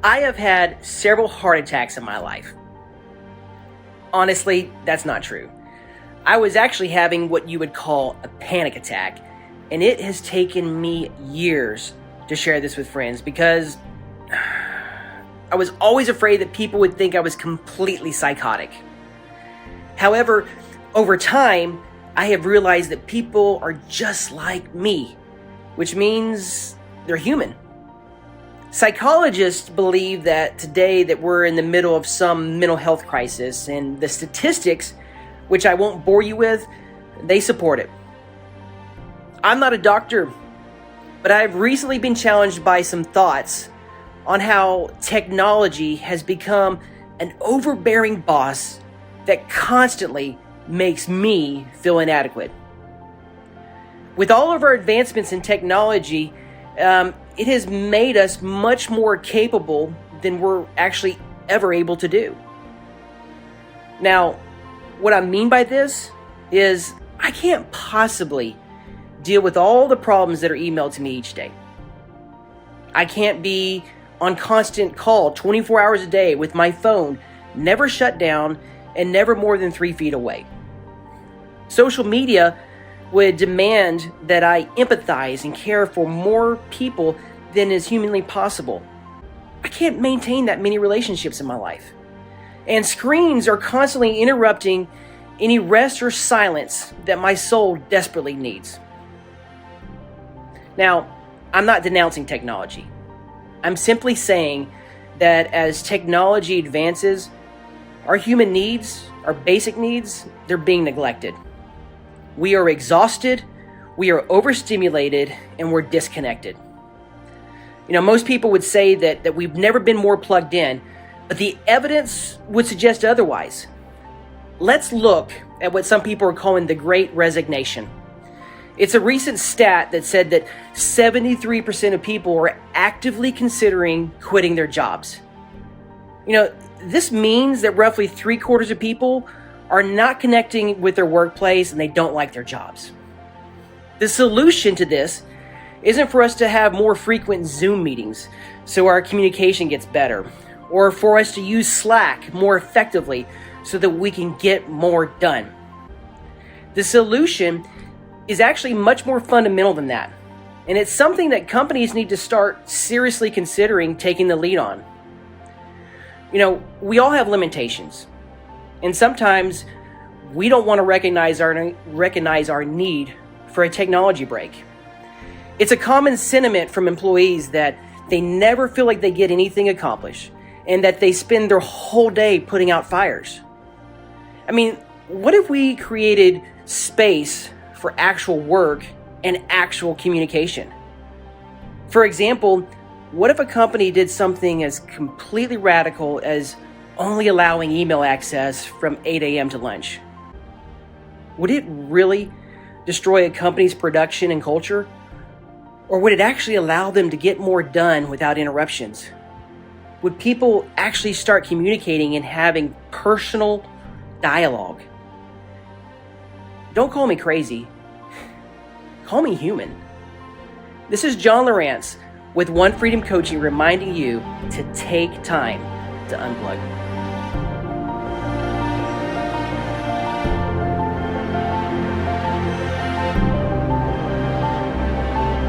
I have had several heart attacks in my life. Honestly, that's not true. I was actually having what you would call a panic attack, and it has taken me years to share this with friends because I was always afraid that people would think I was completely psychotic. However, over time, I have realized that people are just like me, which means they're human. Psychologists believe that today that we're in the middle of some mental health crisis, and the statistics, which I won't bore you with, they support it. I'm not a doctor, but I've recently been challenged by some thoughts on how technology has become an overbearing boss that constantly makes me feel inadequate. With all of our advancements in technology, it has made us much more capable than we're actually ever able to do. Now, what I mean by this is I can't possibly deal with all the problems that are emailed to me each day. I can't be on constant call 24 hours a day with my phone never shut down and never more than 3 feet away. Social media would demand that I empathize and care for more people than is humanly possible. I can't maintain that many relationships in my life. And screens are constantly interrupting any rest or silence that my soul desperately needs. Now, I'm not denouncing technology. I'm simply saying that as technology advances, our human needs, our basic needs, they're being neglected. We are exhausted, we are overstimulated, and we're disconnected. Most people would say that we've never been more plugged in, but the evidence would suggest otherwise. Let's look at what some people are calling the Great Resignation. It's a recent stat that said that 73% of people are actively considering quitting their jobs. This means that roughly 3/4 of people are not connecting with their workplace and they don't like their jobs. The solution to this isn't for us to have more frequent Zoom meetings so our communication gets better, or for us to use Slack more effectively so that we can get more done. The solution is actually much more fundamental than that, and it's something that companies need to start seriously considering taking the lead on. We all have limitations, and sometimes we don't want to recognize our need for a technology break. It's a common sentiment from employees that they never feel like they get anything accomplished and that they spend their whole day putting out fires. What if we created space for actual work and actual communication? For example, what if a company did something as completely radical as only allowing email access from 8 a.m. to lunch? Would it really destroy a company's production and culture? Or would it actually allow them to get more done without interruptions? Would people actually start communicating and having personal dialogue? Don't call me crazy. Call me human. This is John Lawrence with One Freedom Coaching reminding you to take time to unplug.